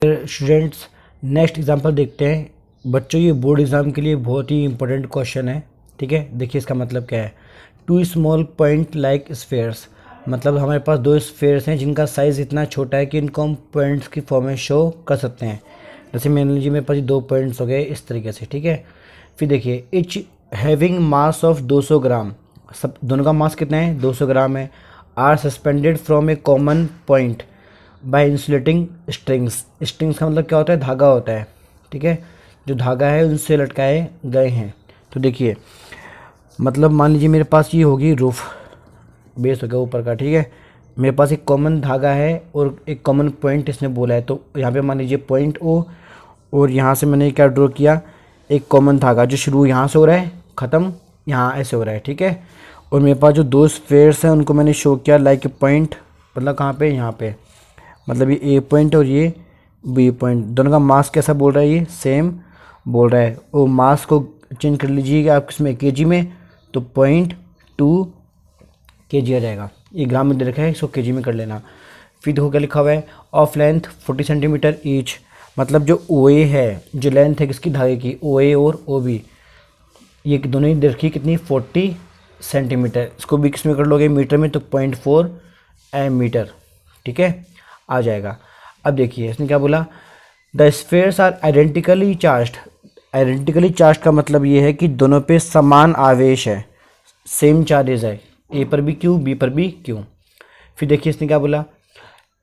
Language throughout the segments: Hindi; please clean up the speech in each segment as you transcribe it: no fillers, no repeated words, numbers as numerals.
स्टूडेंट्स नेक्स्ट एग्जांपल देखते हैं। बच्चों ये बोर्ड एग्ज़ाम के लिए बहुत ही इंपॉर्टेंट क्वेश्चन है, ठीक है। देखिए इसका मतलब क्या है। Two small point like spheres, मतलब हमारे पास दो स्फेयर्स हैं जिनका साइज़ इतना छोटा है कि इनको हम पॉइंट्स की फॉर्म में शो कर सकते हैं। जैसे मान लीजिए मेरे पास दो पॉइंट्स हो गए इस तरीके से, ठीक है। फिर देखिए each having mass of 200 gram, सब दोनों का मास कितना है 200 ग्राम है। Are suspended from a common point by insulating strings. Strings का मतलब क्या होता है, धागा होता है, ठीक है। जो धागा है उनसे लटकाए गए हैं। तो देखिए मतलब मान लीजिए मेरे पास ये होगी रूफ, बेस हो गया ऊपर का, ठीक है। मेरे पास एक कॉमन धागा है और एक कॉमन पॉइंट इसने बोला है। तो यहाँ पे मान लीजिए पॉइंट ओ, और यहाँ से मैंने क्या ड्रॉ किया, एक कॉमन धागा जो शुरू यहाँ से हो रहा है, ख़त्म यहाँ ऐसे हो रहा है, ठीक है। और मेरे पास जो दो स्फेयर्स हैं उनको मैंने शो किया लाइक पॉइंट, मतलब कहाँ पे, यहाँ पे, मतलब ये ए पॉइंट और ये बी पॉइंट। दोनों का मास कैसा बोल रहा है, ये सेम बोल रहा है। और मास को चेंज कर लीजिएगा आप किसमें, केजी में, तो 0.2 kg आ जाएगा। ये ग्राम में दे रखा है, इसको केजी में कर लेना। फिर देखो क्या लिखा हुआ है, ऑफ लेंथ 40 सेंटीमीटर ईच, मतलब जो ओ ए है, जो लेंथ है किसकी, धागे की, ओ ए और ओ बी, ये दोनों ही दे रखी है कितनी, 40 सेंटीमीटर। इसको भी किस में कर लोगे, मीटर में, तो 0.4 मीटर, ठीक है, आ जाएगा। अब देखिए इसने क्या बोला, the spheres are identically charged. Identically charge का मतलब ये है कि दोनों पे समान आवेश है, सेम चार्जेस है, ए पर भी क्यू, बी पर भी क्यू। फिर देखिए इसने क्या बोला,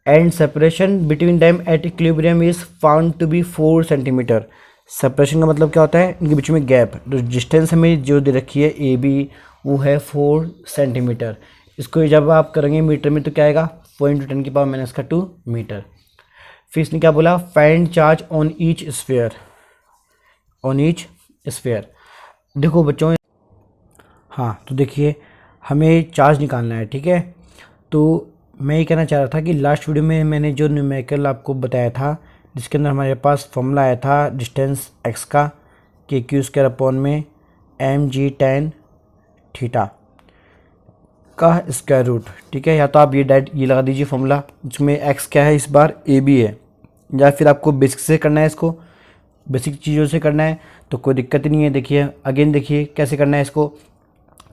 and separation between them at equilibrium is found to be 4 centimetre. Separation का मतलब क्या होता है, इनके बीच में गैप, जो डिस्टेंस हमें जो दे रखी है ए बी, वो है 4 सेंटीमीटर। इसको जब आप करेंगे मीटर में तो क्या आएगा, 4×10⁻⁻2 मीटर। फिर इसने क्या बोला, find charge on each sphere, on each sphere. देखो बच्चों, हाँ तो देखिए हमें चार्ज निकालना है, ठीक है। तो मैं ये कहना चाह रहा था कि लास्ट वीडियो में मैंने जो न्यूमेरिकल आपको बताया था, जिसके अंदर हमारे पास फॉर्मूला आया था डिस्टेंस एक्स का, के क्यू स्क्वायर अपॉन में एम जी tan थीटा का स्क्वायर रूट, ठीक है। या तो आप ये डायरेक्ट ये लगा दीजिए फॉर्मूला, जिसमें एक्स क्या है, इस बार ए बी है, या फिर आपको बेसिक से करना है, इसको बेसिक चीज़ों से करना है तो कोई दिक्कत नहीं है। देखिए अगेन देखिए कैसे करना है इसको,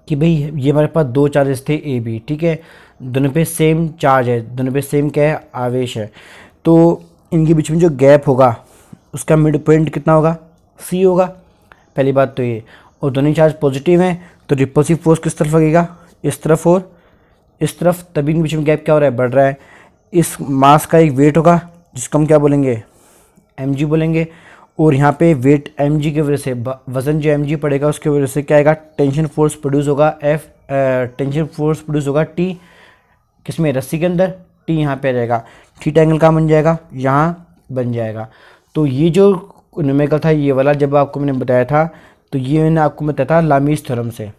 कि भाई ये हमारे पास दो चार्जेस थे ए बी, ठीक है, दोनों पे सेम चार्ज है, दोनों पे सेम क्या है, आवेश है। तो इनके बीच में जो गैप होगा उसका मिड पॉइंट कितना होगा, सी होगा, पहली बात तो ये। और दोनों चार्ज पॉजिटिव हैं तो रिपल्सिव फोर्स किस तरफ लगेगा, इस तरफ और इस तरफ, तभी इनके बीच में गैप क्या हो रहा है, बढ़ रहा है। इस मास का एक वेट होगा जिसको हम क्या बोलेंगे, mg बोलेंगे। और यहाँ पे वेट mg की वजह से, वजन जो mg पड़ेगा उसकी वजह से क्या आएगा, टेंशन फोर्स प्रोड्यूस होगा F, टेंशन फोर्स प्रोड्यूस होगा T किसमें, रस्सी के अंदर, T यहाँ पे आ जाएगा। थीटा एंगल कहाँ बन जाएगा, यहाँ बन जाएगा। तो ये जो न्यूमेरिकल था ये वाला, जब आपको मैंने बताया था तो ये मैंने आपको बताया था लामीज थ्योरम से,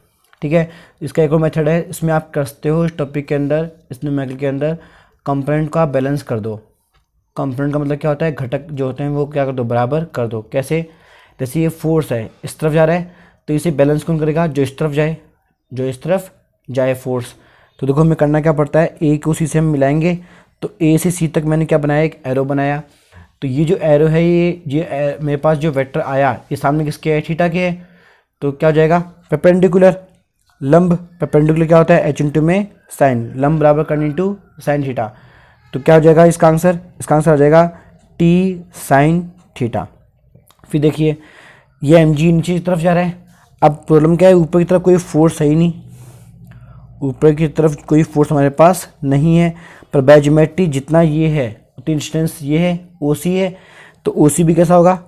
ठीक है। इसका एक और मेथड है, इसमें आप कर सकते हो इस टॉपिक के अंदर, इस न्यूमेरिकल के अंदर कंपोनेंट को आप बैलेंस कर दो। कंपोनेंट का मतलब क्या होता है, घटक जो होते हैं वो क्या कर दो, बराबर कर दो। कैसे, जैसे ये फोर्स है इस तरफ जा रहा है तो इसे बैलेंस कौन करेगा, जो इस तरफ जाए, जो इस तरफ जाए फोर्स। तो देखो हमें करना क्या पड़ता है, ए को सी से हम मिलाएंगे। तो ए से सी तक मैंने क्या बनाया, एक एरो बनाया। तो ये जो एरो है, ये मेरे पास जो वेक्टर आया ये सामने किसके है, थीटा के है। तो क्या हो जाएगा, परपेंडिकुलर, लंब। परपेंडिकुलर क्या होता है, एच इंटू में साइन, लंब बराबर कर्ण इंटू साइन थीटा। तो क्या हो जाएगा इसका आंसर, इसका आंसर आ जाएगा टी साइन थीटा। फिर देखिए ये एम जी नीचे की तरफ जा रहा है। अब प्रॉब्लम क्या है, ऊपर की तरफ कोई फोर्स है ही नहीं, ऊपर की तरफ कोई फोर्स हमारे पास नहीं है। पर बाय ज्योमेट्री जितना ये है उतनी डिस्टेंस ये है, ओ सी है। तो ओ सी भी कैसा होगा,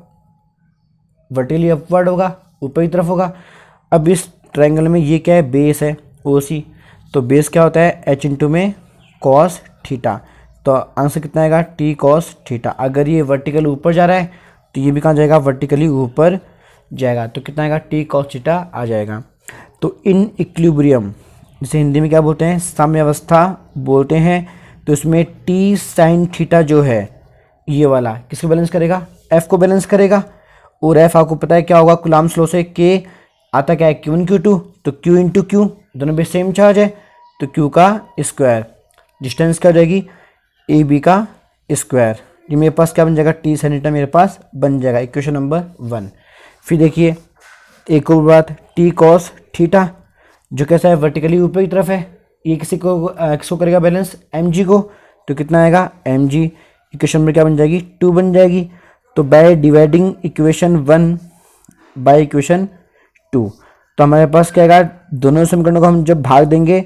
वर्टिकली अपवर्ड होगा, ऊपर की तरफ होगा। अब इस ट्रायंगल में ये क्या है, बेस है ओ सी। तो बेस क्या होता है, एच इंटू में कॉस थीटा। तो आंसर कितना आएगा, टी कॉस थीटा। अगर ये वर्टिकल ऊपर जा रहा है तो ये भी कहाँ जाएगा, वर्टिकली ऊपर जाएगा। तो कितना आएगा, टी कॉस थीटा आ जाएगा। तो इन इक्विलिब्रियम, जिसे हिंदी में क्या बोलते हैं, साम्यावस्था बोलते हैं। तो इसमें टी साइन थीटा जो है ये वाला किसको बैलेंस करेगा, एफ को बैलेंस करेगा। और एफ आपको पता है क्या होगा, कूलम्ब्स लॉ से के आता क्या है, Q1 Q2, तो Q इंटू क्यू, दोनों पे सेम चार्ज है तो Q का स्क्वायर, डिस्टेंस क्या हो जाएगी, ए बी का स्क्वायर, ये मेरे पास क्या बन जाएगा, टी साइन थीटा मेरे पास बन जाएगा, इक्वेशन नंबर 1। फिर देखिए एक और बात, टी कॉस थीटा जो कैसा है, वर्टिकली ऊपर की तरफ है, ये किसको करेगा बैलेंस, एम जी को, तो कितना आएगा एम जी, इक्वेशन में क्या बन जाएगी 2 बन जाएगी। तो by dividing equation 1 by equation 2, तो हमारे पास क्या आएगा, दोनों समीकरणों को हम जब भाग देंगे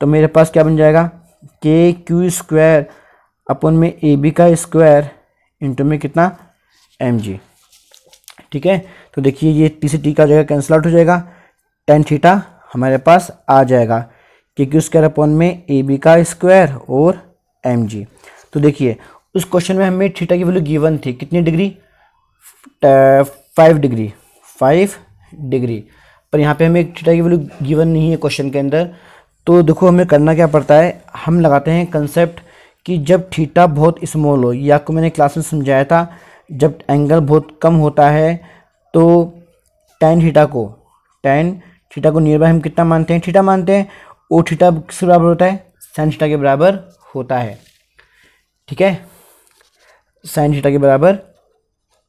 तो मेरे पास क्या बन जाएगा, के क्यू स्क्वायर अपन में ए बी का स्क्वायर इंटू में कितना एम जी। ठीक है, तो देखिए ये टी से टी का जगह कैंसिल आउट हो जाएगा, टेन थीटा हमारे पास आ जाएगा, के क्यू स्क्वायर अपन में ए बी का स्क्वायर और एम जी। तो देखिए उस क्वेश्चन में हमें थीटा की वैल्यू गिवन थी कितनी डिग्री, 5 डिग्री, 5 डिग्री, पर यहाँ पे हमें थीटा की वैल्यू गिवन नहीं है क्वेश्चन के अंदर। तो देखो हमें करना क्या पड़ता है, हम लगाते हैं कंसेप्ट कि जब थीटा बहुत स्मॉल हो, या आपको मैंने क्लास में समझाया था जब एंगल बहुत कम होता है तो टेन थीटा को नियर बाय हम कितना मानते हैं, थीटा मानते हैं, और थीटा किसके बराबर होता है, साइन थीटा के बराबर होता है। ठीक है, साइन थीटा के बराबर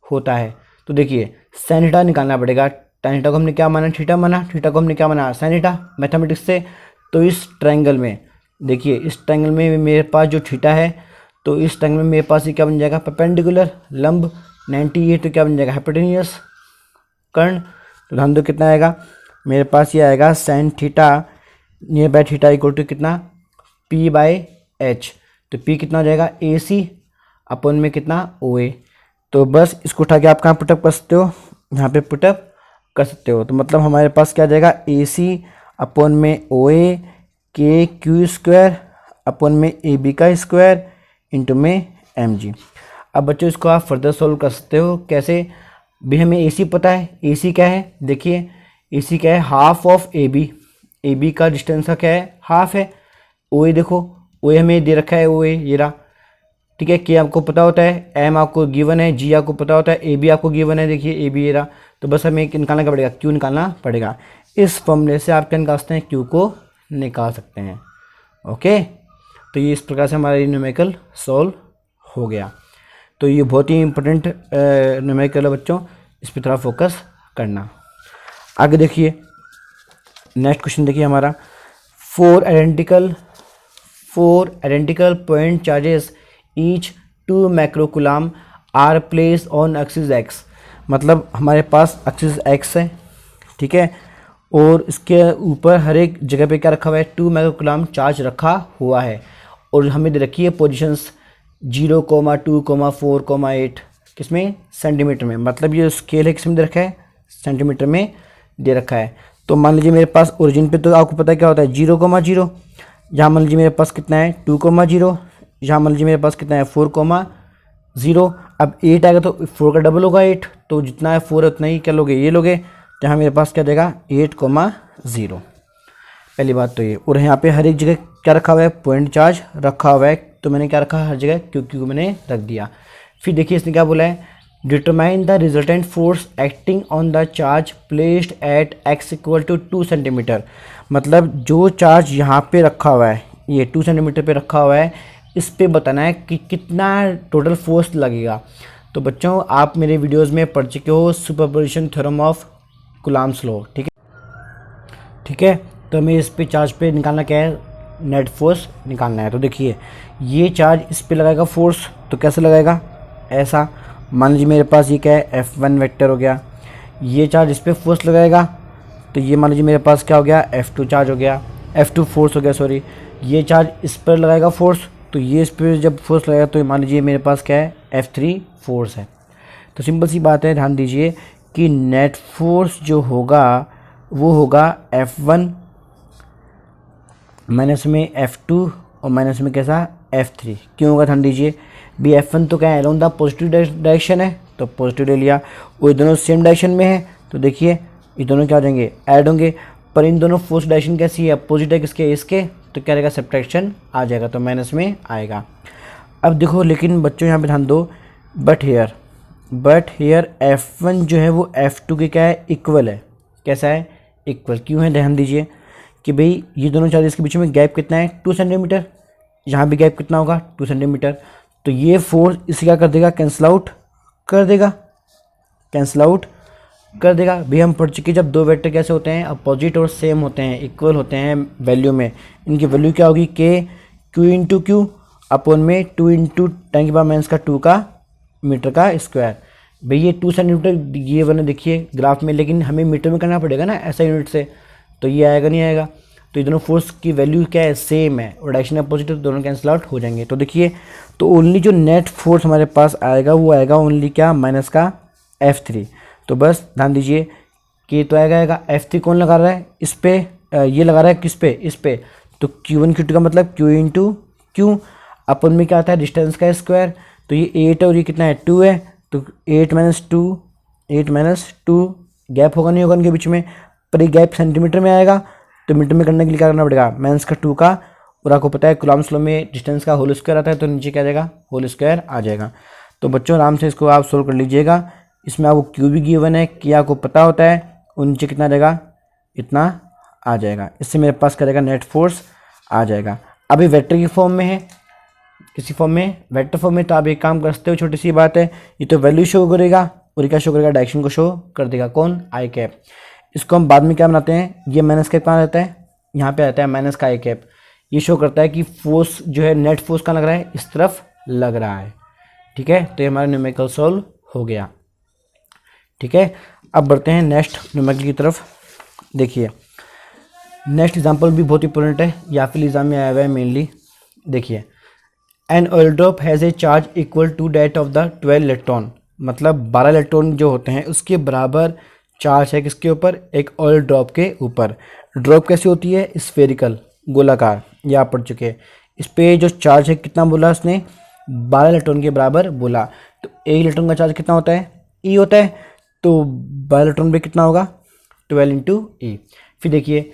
होता है। तो देखिए साइन थीटा निकालना पड़ेगा, tan थीटा को हमने क्या माना, थीटा माना, थीटा को हमने क्या माना, साइन थीटा, मैथमेटिक्स से। तो इस ट्रायंगल में देखिए, इस ट्रायंगल में मेरे पास जो थीटा है, तो इस ट्रायंगल में मेरे पास ये क्या बन जाएगा, परपेंडिकुलर लंब 90 है, तो क्या बन जाएगा हाइपोटेन्यूस कर्ण। तो ध्यान दो कितना आएगा, मेरे पास ये आएगा sine theta near by theta equal to कितना, पी बाय एच। तो पी कितना हो जाएगा, ए सी अपन में कितना ओ ए। तो बस इसको उठा के आप कहाँ पुटअप कर सकते हो, यहाँ पे पुटअप कर सकते हो। तो मतलब हमारे पास क्या आ जाएगा, ए सी अपन में ओ ए के क्यू स्क्वायर अपन में ए बी का स्क्वायर इंटू में एम जी। अब बच्चों इसको आप फर्दर सॉल्व कर सकते हो, कैसे भी, हमें ए सी पता है, ए सी क्या है, देखिए ए सी क्या है, हाफ ऑफ ए बी का डिस्टेंस का क्या है, हाफ है। ओ ए देखो, ओ ए हमें दे रखा है, ओ ए ये रहा। ठीक है, के आपको पता होता है, एम आपको गिवन है, जी आपको पता होता है, ए बी आपको गिवन है, देखिए ए बी ये रहा। तो बस हमें निकालना क्या पड़ेगा, क्यू निकालना पड़ेगा। इस फॉर्मूले से आप क्या निकाल सकते हैं, क्यू को निकाल सकते हैं। ओके, तो ये इस प्रकार से हमारा न्यूमेरिकल सॉल्व हो गया। तो ये बहुत ही इंपॉर्टेंट न्यूमेरिकल है बच्चों, इस पर थोड़ा फोकस करना। आगे देखिए नेक्स्ट क्वेश्चन देखिए हमारा, four identical point charges each 2 microcoulomb are place on axis x. मतलब हमारे पास एक्सिस एक्स है, ठीक है, और इसके ऊपर हर एक जगह पे क्या रखा हुआ है, 2 माइक्रोकूलम चार्ज रखा हुआ है, और हमें दे रखी है पोजीशंस 0, 2, 4, 8 किसमें, सेंटीमीटर में। मतलब ये स्केल है किसमें दे रखा है, सेंटीमीटर में दे रखा है। तो मान लीजिए मेरे पास ओरिजिन पे तो आपको पता है क्या होता है, 0, यहाँ मान लीजिए मेरे पास कितना है 2, यहाँ मान लीजिए मेरे पास कितना है 4, 0। अब 8 आएगा तो 4 का डबल होगा 8, तो जितना है 4 उतना ही क्या लोगे, ये लोगे। तो यहाँ मेरे पास क्या देगा 8, 0। पहली बात तो ये, और यहाँ पे हर एक जगह क्या रखा हुआ है, पॉइंट चार्ज रखा हुआ है। तो मैंने क्या रखा हर जगह, क्यों मैंने रख दिया। फिर देखिए इसने क्या बोला है, determine the resultant force acting on the charge placed at x equal to 2 centimetre. मतलब जो चार्ज यहाँ पे रखा हुआ है, ये 2 सेंटीमीटर पे रखा हुआ है, इस पे बताना है कि कितना टोटल फोर्स लगेगा। तो बच्चों आप मेरे वीडियोस में पढ़ चुके हो superposition theorem of Coulomb's law, ठीक है। तो हमें इस पे चार्ज पे निकालना क्या है, नेट फोर्स निकालना है। तो देखिए ये चार्ज इस पे लगाएगा फोर्स, तो कैसे लगाएगा, ऐसा मान लीजिए मेरे पास ये क्या है F1 वेक्टर हो गया, ये चार्ज इस पे फोर्स लगाएगा, तो ये मान लीजिए मेरे पास क्या हो गया F2 चार्ज हो गया, F2 फोर्स हो गया सॉरी। ये चार्ज इस पर लगाएगा फोर्स, तो ये इस पर जब फोर्स लगाएगा तो मान लीजिए मेरे पास क्या है F3 फोर्स है। तो सिंपल सी बात है, ध्यान दीजिए कि नेट फोर्स जो होगा वो होगा F1 माइनस में F2 और माइनस में कैसा F3। क्यों होगा, ध्यान दीजिए भी F1 तो क्या है अलोंग द पॉजिटिव डायरेक्शन है, तो पॉजिटिव ले लिया, और दोनों सेम डायरेक्शन में है, तो देखिए ये दोनों क्या हो जाएंगे, ऐड होंगे। पर इन दोनों फोर्स डायरेक्शन कैसी है, अपोजिट है किसके, इसके, तो क्या रहेगा सब्ट्रैक्शन आ जाएगा, तो माइनस में आएगा। अब देखो लेकिन बच्चों यहाँ पे ध्यान दो, बट हेयर F1 जो है वो F2 के क्या है, इक्वल है। कैसा है, इक्वल। क्यों है, ध्यान दीजिए कि भाई ये दोनों चार्जेस के बीच में गैप कितना है 2 सेंटीमीटर, यहाँ भी गैप कितना होगा 2 सेंटीमीटर। तो ये फोर्स इसे क्या कर देगा, कैंसिल आउट कर देगा, कैंसिल आउट कर देगा। भी हम पढ़ चुके जब दो वेक्टर कैसे होते हैं, अपोजिट और सेम होते हैं, इक्वल होते हैं वैल्यू में, इनकी वैल्यू क्या होगी, के क्यू इंटू क्यू अपॉन में 2 इंटू 10⁻²² का मीटर का स्क्वायर। भाई ये 2 सेंटीमीटर ये बने देखिए ग्राफ में, लेकिन हमें मीटर में करना पड़ेगा ना ऐसा यूनिट से, तो ये आएगा नहीं आएगा। तो ये दोनों फोर्स की वैल्यू क्या है, सेम है, और डायरेक्शन अपोजिट तो दोनों कैंसिल आउट हो जाएंगे। तो देखिए तो ओनली जो नेट फोर्स हमारे पास आएगा वो आएगा ओनली क्या, माइनस का F3। तो बस ध्यान दीजिए कि तो आएगा F3 कौन लगा रहा है, इस पे ये लगा रहा है किस पे, इस पे। तो Q1 Q2 का मतलब Q इंटू क्यू अपन में क्या आता है, डिस्टेंस का स्क्वायर। तो ये 8 है और ये कितना है, 2 है, तो 8 माइनस टू गैप होगा नहीं होगा इनके बीच में, पर ये गैप सेंटीमीटर में आएगा, तो मीटर में करने के लिए क्या करना पड़ेगा, -2 का, और आपको पता है कूलम्ब्स लॉ में डिस्टेंस का होल स्क्वायर आता है, तो नीचे क्या आ जाएगा, होल स्क्वायर आ जाएगा। तो बच्चों आराम से इसको आप सोल्व कर लीजिएगा। इसमें आपको क्यू भी गिवन है कि आपको पता होता है, और नीचे कितना आ जाएगा, इतना आ जाएगा। इससे मेरे पास करेगा नेट फोर्स आ जाएगा। अभी वेक्टर की फॉर्म में है, किसी फॉर्म में, वेक्टर फॉर्म में, तो आप एक काम कर सकते हो, छोटी सी बात है, ये तो वैल्यू शो करेगा और क्या शो करेगा, डायरेक्शन को शो कर देगा, कौन, आई कैप। इसको हम बाद में क्या बनाते हैं, ये माइनस कैप कहाँ रहता है, यहाँ पे आता है माइनस का आई कैप। ये शो करता है कि फोर्स जो है, नेट फोर्स कहाँ लग रहा है, इस तरफ लग रहा है। ठीक है, तो ये हमारा न्यूमेरिकल सॉल्व हो गया। ठीक है, अब बढ़ते हैं नेक्स्ट न्यूमेरिकल की तरफ। देखिए नेक्स्ट एग्जांपल भी बहुत इंपॉर्टेंट है, या फिर एग्जाम में आया हुआ है मेनली। देखिए an oil drop has a charge equal to that of the 12 electron, मतलब 12 इलेक्ट्रॉन जो होते हैं उसके बराबर चार्ज है किसके ऊपर, एक ऑयल ड्रॉप के ऊपर। ड्रॉप कैसी होती है, स्फेरिकल, गोलाकार, ये आप पढ़ चुके हैं। इस पे जो चार्ज है कितना बोला उसने, 12 इलेक्ट्रॉन के बराबर बोला। तो एक इलेक्ट्रॉन का चार्ज कितना होता है, ई होता है, तो 12 इलेक्ट्रॉन पे कितना होगा, 12 इंटू ई। फिर देखिए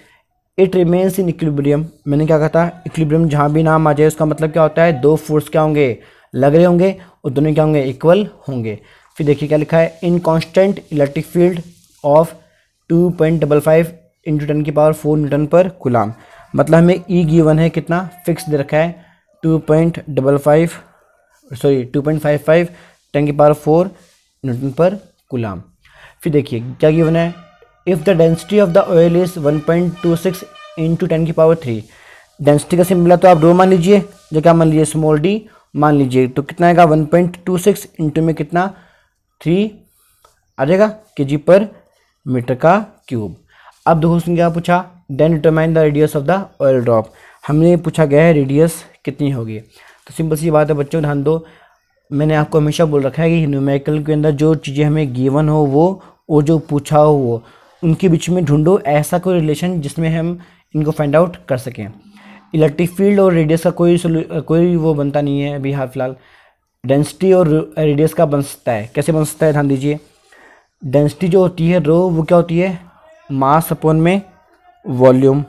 इट रिमेन्स इन इक्विलिब्रियम, मैंने क्या कहा था, इक्विलिब्रियम जहाँ भी नाम आ जाए उसका मतलब क्या होता है, दो फोर्स क्या होंगे, लग रहे होंगे, और दोनों क्या होंगे, इक्वल होंगे। फिर देखिए क्या लिखा है, in constant electric field of 2.55 into 10⁴ newton पर कूलाम, मतलब हमें ई गिवन है कितना, फिक्स दे रखा है 2.55 10⁴ न्यूटन पर कूलाम। फिर देखिए क्या गिवन है, if the density of the oil is 1.26 into 10⁻3, density का सिंबल मिला तो आप रो मान लीजिए, जो क्या मान लीजिए, स्मॉल डी मान लीजिए, तो कितना आएगा 1.26 इंटू में कितना 3 आ जाएगा kg पर मीटर का क्यूब। अब देखो उसने क्या पूछा, then determine the radius of the oil drop, हमने पूछा गया है रेडियस कितनी होगी। तो सिंपल सी बात है बच्चों, ध्यान दो, मैंने आपको हमेशा बोल रखा है कि न्यूमेरिकल के अंदर जो चीज़ें हमें गिवन हो वो, और जो पूछा हो वो, उनके बीच में ढूंढो ऐसा कोई रिलेशन जिसमें हम इनको फाइंड आउट कर सकें। इलेक्ट्रिक फील्ड और रेडियस का कोई वो बनता नहीं है अभी हाल फिलहाल, डेंसिटी और रेडियस का बन सकता है। कैसे बन सकता है, ध्यान दीजिए, डेंसिटी जो होती है रो, वो क्या होती है, मास अपॉन में वॉल्यूम।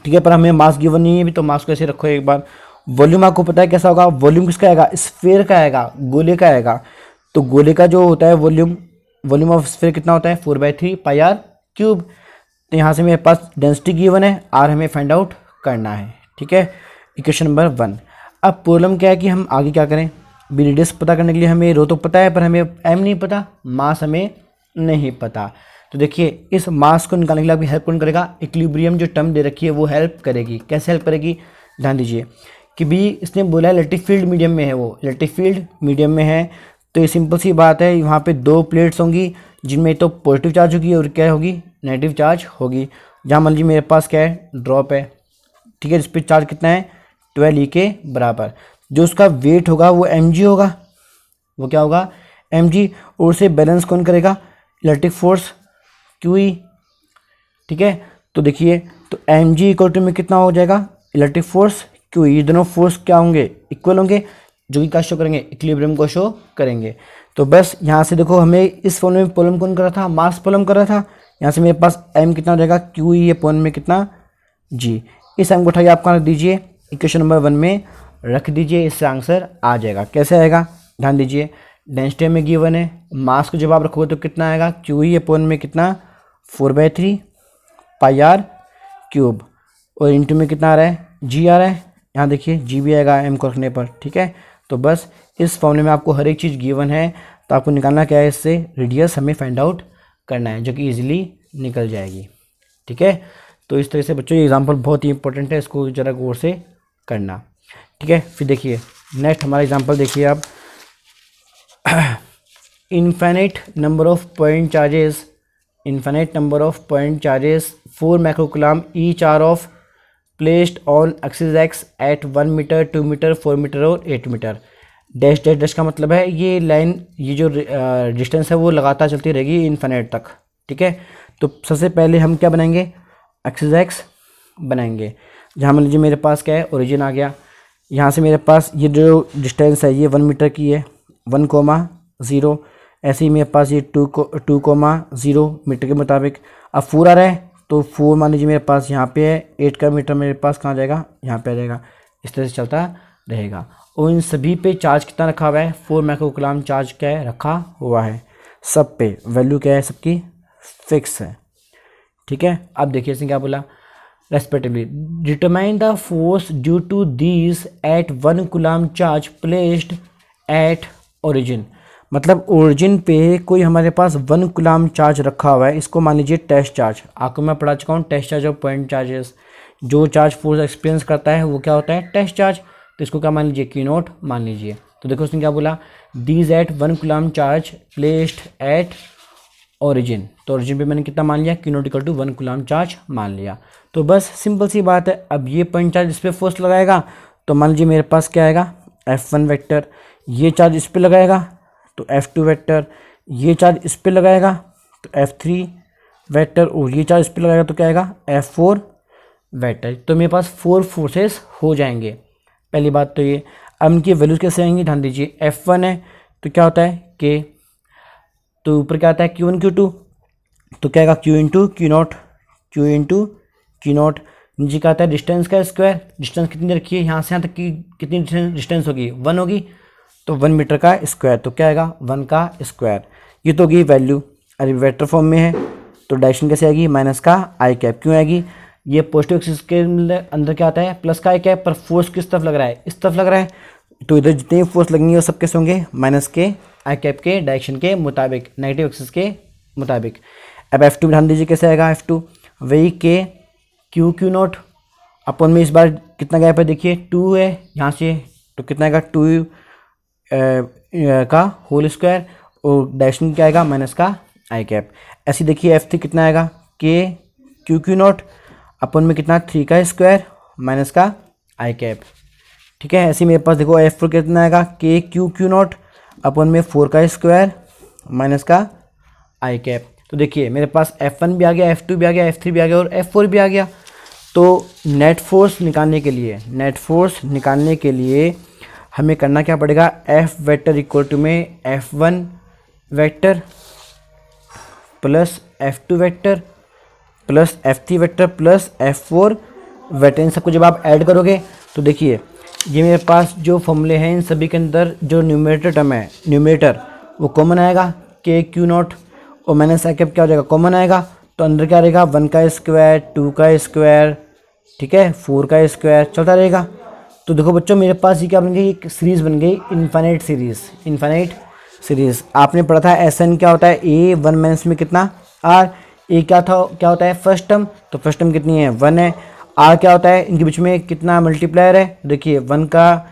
ठीक है, पर हमें मास गिवन नहीं है अभी, तो मास को ऐसे रखो एक बार। वॉल्यूम आपको पता है कैसा होगा, वॉल्यूम किसका आएगा, स्फीयर का आएगा, गोले का आएगा। तो गोले का जो होता है वॉल्यूम ऑफ स्फीयर कितना होता है, 4/3 πr क्यूब। तो यहाँ से मेरे पास डेंसिटी गिवन है, आर हमें फाइंड आउट करना है। ठीक है, इक्वेशन नंबर 1। अब प्रॉब्लम क्या है कि हम आगे क्या करें, बी रेडियस पता करने के लिए हमें रो तो पता है, पर हमें एम नहीं पता, मास हमें नहीं पता। तो देखिए इस मास को निकालने के लिए आपकी हेल्प कौन करेगा, इक्विलिब्रियम जो टर्म दे रखी है वो हेल्प करेगी। कैसे हेल्प करेगी, ध्यान दीजिए कि भी इसने बोला है इलेक्ट्रिक फील्ड मीडियम में है, वो इलेक्ट्रिक फील्ड मीडियम में है, तो ये सिंपल सी बात है, वहाँ पे दो प्लेट्स होंगी जिनमें तो पॉजिटिव चार्ज होगी और क्या होगी, नेगेटिव चार्ज होगी। जहाँ मान लीजिए मेरे पास क्या है, ड्रॉप है, ठीक है, जिस पर चार्ज कितना है 12 ई के बराबर। जो उसका वेट होगा वो mg होगा, वो क्या होगा mg, और उसे बैलेंस कौन करेगा, इलेक्ट्रिक फोर्स QE। ठीक है, तो देखिए तो mg इक्वल टू में कितना हो जाएगा, इलेक्ट्रिक फोर्स QE, ये दोनों फोर्स क्या होंगे, इक्वल होंगे, जो कि क्या शो करेंगे, इक्विलिब्रियम को शो करेंगे। तो बस यहाँ से देखो हमें इस फॉर्म में प्रॉब्लम कौन कर रहा था, मास प्रॉब्लम कर रहा था। यहाँ से मेरे पास m कितना हो जाएगा, QE अपॉन में कितना g। इस m को उठाइए आप कहाँ रख दीजिए, इक्वेशन नंबर 1 में रख दीजिए, इससे आंसर आ जाएगा। कैसे आएगा, ध्यान दीजिए, डेंसिटी में गिवन है, मास को जब आप रखोगे तो कितना आएगा, QE अपॉन में कितना 4/3 πr क्यूब, और इंटू में कितना आ रहा है, g आ रहा है। यहाँ देखिए g भी आएगा m को रखने पर। ठीक है, तो तो बस इस फॉर्मूले में आपको हर एक चीज़ गिवन है, तो आपको निकालना क्या है, इससे रेडियस हमें फाइंड आउट करना है, जो कि ईजिली निकल जाएगी। ठीक है, तो इस तरह से बच्चों ये एग्जांपल बहुत ही इंपॉर्टेंट है, इसको ज़रा गौर से करना। ठीक है, फिर देखिए नेक्स्ट हमारा एग्जांपल देखिए आप। Infinite number of point charges, infinite number of point charges 4 microcoulomb each are of placed on axis x at 1 metre 2 metre 4 metre और 8 मीटर। डैश डैश डैश का मतलब है ये लाइन, ये जो डिस्टेंस है वो लगातार चलती रहेगी इनफाइनाइट तक। ठीक है, तो सबसे पहले हम क्या बनाएंगे, एक्सिस एक्स बनाएंगे, जहाँ मान लीजिए मेरे पास क्या है, ओरिजिन आ गया। यहाँ से मेरे पास ये जो डिस्टेंस है ये 1 मीटर की है, 1,0। ऐसे ही मेरे पास ये 2,0 मीटर के मुताबिक। अब 4 आ रहा है तो 4 मान लीजिए मेरे पास यहाँ पे है, 8 का मीटर मेरे पास कहाँ जाएगा, यहाँ पे आ जाएगा। इस तरह से चलता रहेगा। और इन सभी पे चार्ज कितना रखा हुआ है, 4 माइक्रोकूलम चार्ज क्या है रखा हुआ है, सब पे वैल्यू क्या है, सबकी फिक्स है। ठीक है, अब देखिए इसने क्या बोला, respectively determine the force due to these at 1 coulomb charge placed at origin. मतलब ओरिजिन पे कोई हमारे पास 1 कूलम चार्ज रखा हुआ है, इसको मान लीजिए टेस्ट चार्ज। आपको मैं पढ़ा चुका हूँ टेस्ट चार्ज और पॉइंट चार्जेस। जो चार्ज फोर्स एक्सपीरियंस करता है वो क्या होता है, टेस्ट चार्ज। तो इसको क्या मान लीजिए, Q नोट मान लीजिए। तो देखो उसने क्या बोला, these at 1 coulomb charge placed at origin. तो ओरिजिन पे मैंने कितना मान लिया, Q naught equal to 1 coulomb charge मान लिया। तो बस सिंपल सी बात है। अब ये पॉइंट चार्ज इस पर फोर्स लगाएगा तो मान लीजिए मेरे पास क्या आएगा, F1 वेक्टर। ये चार्ज इस पर लगाएगा तो F2 वेक्टर। ये चार्ज इस पे लगाएगा तो F3 वेक्टर। और ये चार्ज इस पे लगाएगा तो क्या आएगा, F4 वेक्टर। तो मेरे पास 4 फोर्सेस हो जाएंगे। पहली बात तो ये। अब इनकी वैल्यूज कैसे आएंगी, ध्यान दीजिए। F1 है तो क्या होता है K, तो ऊपर क्या आता है Q1 Q2, तो क्या आएगा Q into Q note, Q into Q note. नीचे क्या आता है डिस्टेंस का स्क्वायर। डिस्टेंस कितनी रखी है, यहाँ से यहाँ तक की कितनी डिस्टेंस होगी, 1 होगी, तो 1 मीटर का स्क्वायर, तो क्या आएगा 1 का स्क्वायर। ये तो होगी वैल्यू। अरे वेक्टर फॉर्म में है तो डायरेक्शन कैसे आएगी, माइनस का आई कैप। क्यों आएगी, ये पॉजिटिव एक्सिस के अंदर क्या आता है, प्लस का आई कैप, पर फोर्स किस तरफ लग रहा है, इस तरफ लग रहा है। तो इधर जितने भी फोर्स लगेंगे वो सब कैसे होंगे, माइनस के आई कैप के डायरेक्शन के मुताबिक, नेगेटिव एक्सिस के मुताबिक। अब F2 ध्यान दीजिए कैसे आएगा, F2 वही के Q नोट अपन में। इस बार कितना गैप है देखिए, 2 है यहाँ से, तो कितना आएगा 2 का होल स्क्वायर। और डायरेक्शन क्या आएगा, माइनस का आई कैप। ऐसे देखिए F3 कितना आएगा, के Q नोट अपन में कितना 3 का स्क्वायर माइनस का आई कैप। ठीक है, ऐसे मेरे पास देखो F4 कितना आएगा, के Q नोट अपन में 4 का स्क्वायर माइनस का आई कैप। तो देखिए मेरे पास F1 भी आ गया, F2 भी आ गया, F3 भी आ गया और F4 भी आ गया। तो नेट फोर्स निकालने के लिए हमें करना क्या पड़ेगा, F वेक्टर इक्वल टू में F1 vector plus F2 vector plus F3 vector plus F4 vector. इन सबको जब आप ऐड करोगे तो देखिए ये मेरे पास जो फॉर्मूले हैं इन सभी के अंदर जो न्यूमरेटर टर्म है, न्यूमरेटर वो कॉमन आएगा, के Q नोट और माइनस आई कैप क्या हो जाएगा, कॉमन आएगा। तो अंदर क्या रहेगा, 1 का स्क्वायर, 2 का स्क्वायर, ठीक है, 4 का स्क्वायर चलता रहेगा। तो देखो बच्चों मेरे पास ये क्या बन गई, एक सीरीज बन गई, इनफाइनाइट सीरीज। आपने पढ़ा था SN क्या होता है, A 1 माइनस में कितना R। A क्या होता है फर्स्ट टर्म, तो फर्स्ट टर्म कितनी है 1 है। R क्या होता है, इनके बीच में कितना मल्टीप्लायर है, देखिए 1 का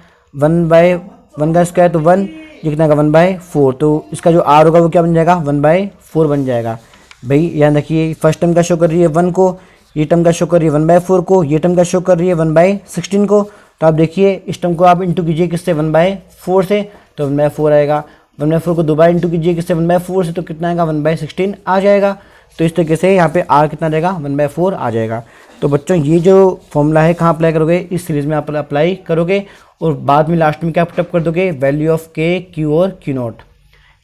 स्क्वायर तो 1, ये कितना का 1/4। तो इसका जो R होगा वो क्या बन जाएगा, 1/4 बन जाएगा। भाई यहाँ देखिए फर्स्ट टर्म का शो कर रही है 1 को, ये टर्म का शो कर रही है 1/4 को, ये टर्म का शो कर रही है 1/16 को। तो आप देखिए इस टर्म को आप इंटू कीजिए किससे, 1/4 से, तो 1/4 आएगा। 1/4 को 2 बार इंटू कीजिए किससे, 1/4 से, तो कितना आएगा 1/16 आ जाएगा। तो इस तरीके से यहाँ पे R कितना रहेगा, 1/4 आ जाएगा। तो बच्चों ये जो फॉर्मूला है कहाँ अप्लाई करोगे, इस सीरीज़ में आप अप्लाई करोगे और बाद में लास्ट में क्या पुटअप कर दोगे, वैल्यू ऑफ के, Q और Q नोट।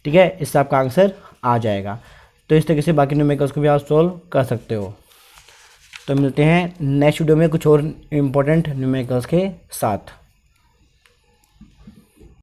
ठीक है, इससे आपका आंसर आ जाएगा। तो इस तरीके से बाकी न्यूमेरिकल्स को भी आप सॉल्व कर सकते हो। तो मिलते हैं नेक्स्ट वीडियो में कुछ और इम्पोर्टेंट न्यूमेरिकल्स के साथ।